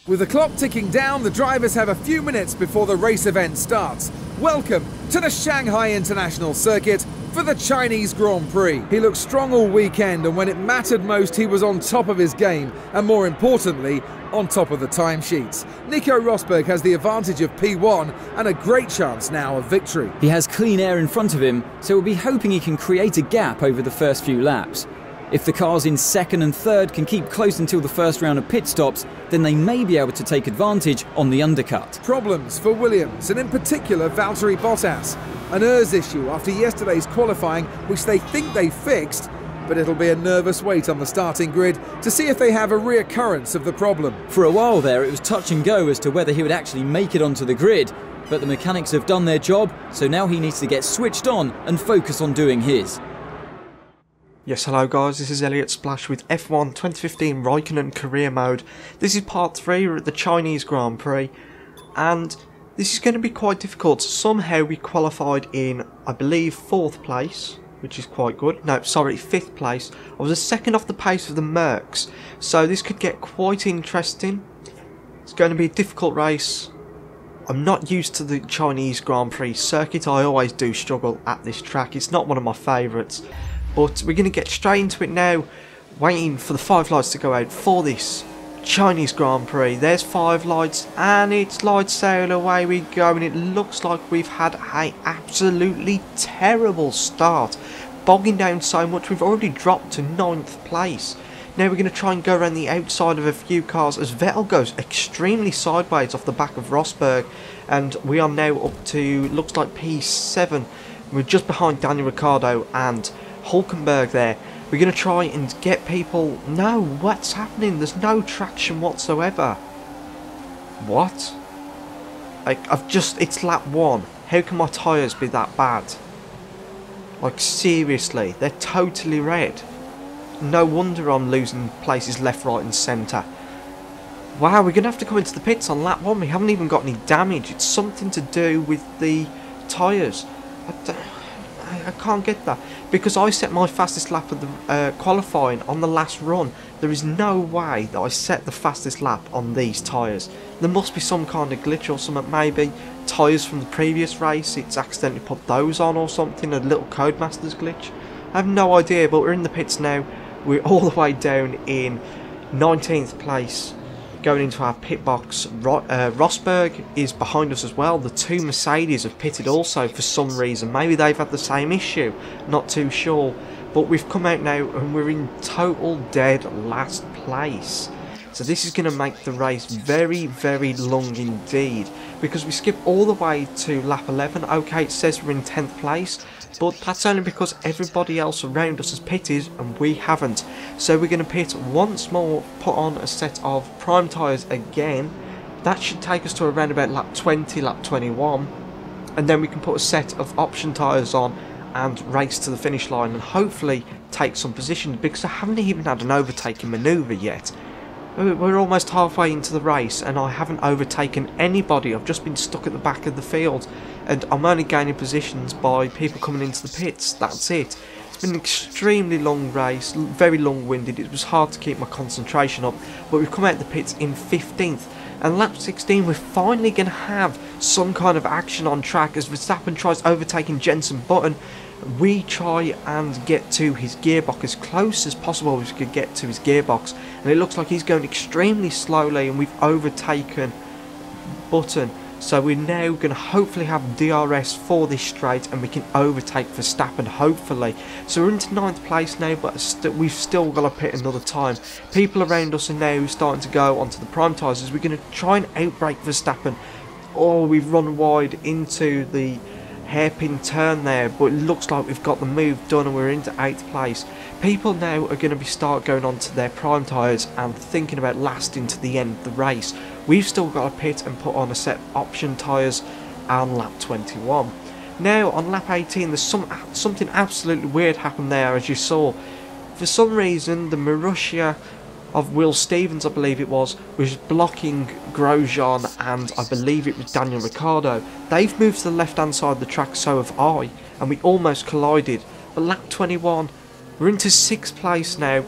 With the clock ticking down, the drivers have a few minutes before the race event starts. Welcome to the Shanghai International Circuit for the Chinese Grand Prix. He looked strong all weekend, and when it mattered most, he was on top of his game, and more importantly, on top of the timesheets. Nico Rosberg has the advantage of P1 and a great chance now of victory. He has clean air in front of him, so we'll be hoping he can create a gap over the first few laps. If the cars in second and third can keep close until the first round of pit stops, then they may be able to take advantage on the undercut. Problems for Williams, and in particular Valtteri Bottas. An ERS issue after yesterday's qualifying, which they think they fixed, but it'll be a nervous wait on the starting grid to see if they have a reoccurrence of the problem. For a while there, it was touch and go as to whether he would actually make it onto the grid, but the mechanics have done their job, so now he needs to get switched on and focus on doing his. Yes, hello guys, this is Elliott Splash with F1 2015 Raikkonen Career Mode. This is part 3, we're at the Chinese Grand Prix, and this is going to be quite difficult. Somehow we qualified in, I believe, 4th place, which is quite good. No, sorry, 5th place. I was a second off the pace of the Mercs, so this could get quite interesting. It's going to be a difficult race. I'm not used to the Chinese Grand Prix circuit. I always do struggle at this track. It's not one of my favourites. But we're going to get straight into it now, waiting for the 5 lights to go out for this Chinese Grand Prix. There's 5 lights, and it's light sail, away we go, and it looks like we've had an absolutely terrible start. Bogging down so much, we've already dropped to 9th place. Now we're going to try and go around the outside of a few cars as Vettel goes extremely sideways off the back of Rosberg, and we are now up to, looks like P7. We're just behind Daniel Ricciardo and Hulkenberg there. We're going to try and get people... No, what's happening? There's no traction whatsoever. What? Like, it's lap 1. How can my tyres be that bad? Like, seriously, they're totally red. No wonder I'm losing places left, right and centre. Wow, we're going to have to come into the pits on lap 1. We haven't even got any damage. It's something to do with the tyres. I can't get that, because I set my fastest lap of the qualifying on the last run. There is no way that I set the fastest lap on these tyres. There must be some kind of glitch or something, maybe tyres from the previous race, it's accidentally put those on or something, a little Codemasters glitch. I have no idea, but we're in the pits now. We're all the way down in 19th place. Going into our pit box, Rosberg is behind us as well. The 2 Mercedes have pitted also for some reason. Maybe they've had the same issue, not too sure. But we've come out now and we're in total dead last place. So this is going to make the race very, very long indeed, because we skip all the way to lap 11. Okay, it says we're in 10th place, but that's only because everybody else around us has pitted and we haven't. So we're going to pit once more, put on a set of prime tyres again. That should take us to around about lap 20, lap 21. And then we can put a set of option tyres on and race to the finish line and hopefully take some position, because I haven't even had an overtaking manoeuvre yet. We're almost halfway into the race and I haven't overtaken anybody. I've just been stuck at the back of the field and I'm only gaining positions by people coming into the pits. That's it. It's been an extremely long race, very long-winded. It was hard to keep my concentration up, but we've come out of the pits in 15th. And lap 16 we're finally going to have some kind of action on track as Verstappen tries overtaking Jenson Button. We try and get to his gearbox as close as possible as we could get to his gearbox, and it looks like he's going extremely slowly and we've overtaken Button. So we're now going to hopefully have DRS for this straight and we can overtake Verstappen hopefully. So we're into 9th place now, but we've still got to pit another time. People around us are now starting to go onto the prime tyres as we're going to try and outbrake Verstappen. Oh, we've run wide into the hairpin turn there, but it looks like we've got the move done and we're into 8th place. People now are going to start going on to their prime tyres and thinking about lasting to the end of the race. We've still got to pit and put on a set of option tyres on lap 21. Now on lap 18 there's something absolutely weird happened there, as you saw. For some reason the Marussia of Will Stevens, I believe it was blocking Grosjean and I believe it was Daniel Ricciardo. They've moved to the left hand side of the track, so have I, and we almost collided. But lap 21, we're into 6th place now,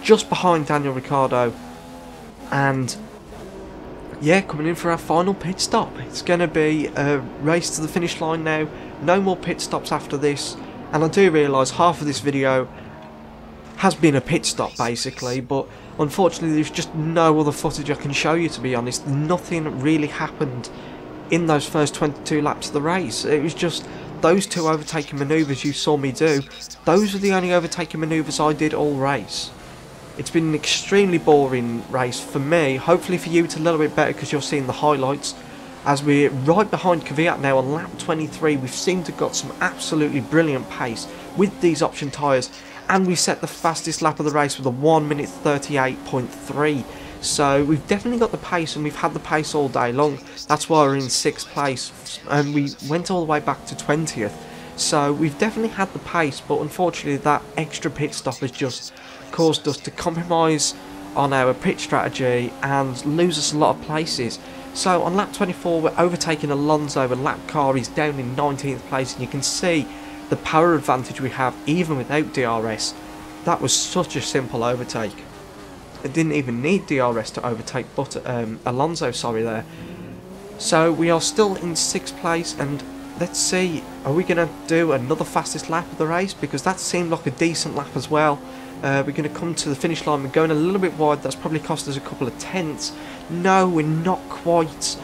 just behind Daniel Ricciardo, and yeah, coming in for our final pit stop. It's going to be a race to the finish line now. No more pit stops after this. And I do realise half of this video has been a pit stop basically, but unfortunately there's just no other footage I can show you, to be honest. Nothing really happened in those first 22 laps of the race. It was just those two overtaking manoeuvres you saw me do. Those were the only overtaking manoeuvres I did all race. It's been an extremely boring race for me. Hopefully for you it's a little bit better because you're seeing the highlights. As we're right behind Kvyat now on lap 23, we've seemed to have got some absolutely brilliant pace with these option tyres, and we set the fastest lap of the race with a 1 minute 38.3. So we've definitely got the pace, and we've had the pace all day long. That's why we're in 6th place, and we went all the way back to 20th. So we've definitely had the pace, but unfortunately that extra pit stop has just caused us to compromise on our pit strategy and lose us a lot of places. So on lap 24 we're overtaking Alonso, and lap car is down in 19th place, and you can see the power advantage we have even without DRS. That was such a simple overtake. It didn't even need DRS to overtake Alonso, sorry, there. So we are still in 6th place, and let's see, are we going to do another fastest lap of the race? Because that seemed like a decent lap as well. We're going to come to the finish line, we're going a little bit wide, that's probably cost us a couple of tenths. No, we're not quite.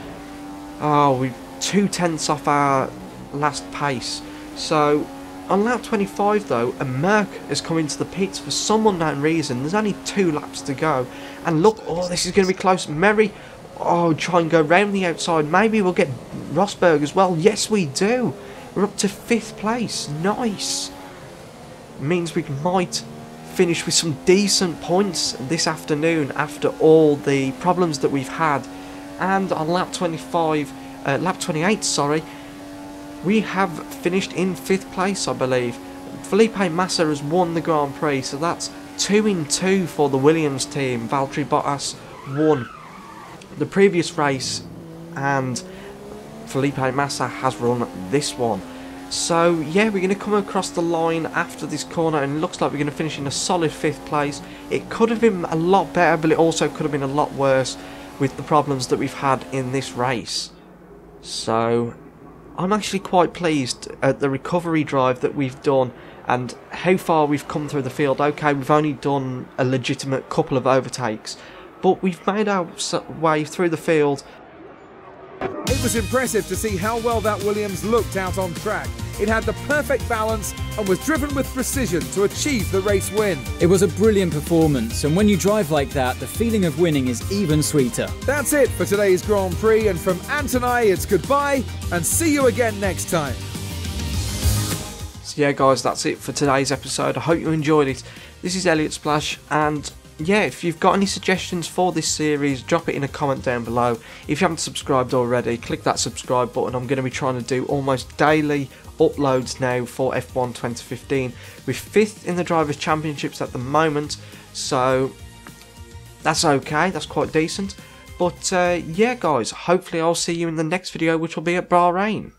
Oh, we're 2 tenths off our last pace. So on lap 25 though, a Merc has come into the pits for some unknown reason. There's only 2 laps to go, and look, oh, this is going to be close. Merry, oh, try and go round the outside. Maybe we'll get Rosberg as well. Yes, we do. We're up to 5th place. Nice. Means we might finish with some decent points this afternoon after all the problems that we've had. And on lap 28, sorry, we have finished in 5th place, I believe. Felipe Massa has won the Grand Prix, so that's 2 in 2 for the Williams team. Valtteri Bottas won the previous race, and Felipe Massa has run this one. So yeah, we're going to come across the line after this corner, and it looks like we're going to finish in a solid 5th place. It could have been a lot better, but it also could have been a lot worse with the problems that we've had in this race. So I'm actually quite pleased at the recovery drive that we've done and how far we've come through the field. Okay, we've only done a legitimate couple of overtakes, but we've made our way through the field. It was impressive to see how well that Williams looked out on track. It had the perfect balance and was driven with precision to achieve the race win. It was a brilliant performance, and when you drive like that, the feeling of winning is even sweeter. That's it for today's Grand Prix, and from Ant and I, it's goodbye and see you again next time. So yeah guys, that's it for today's episode. I hope you enjoyed it. This is Elliott Splash, and yeah, if you've got any suggestions for this series, drop it in a comment down below. If you haven't subscribed already, click that subscribe button. I'm going to be trying to do almost daily uploads now for F1 2015. We're 5th in the Drivers' Championships at the moment, so that's okay, that's quite decent. But yeah guys, hopefully I'll see you in the next video, which will be at Bahrain.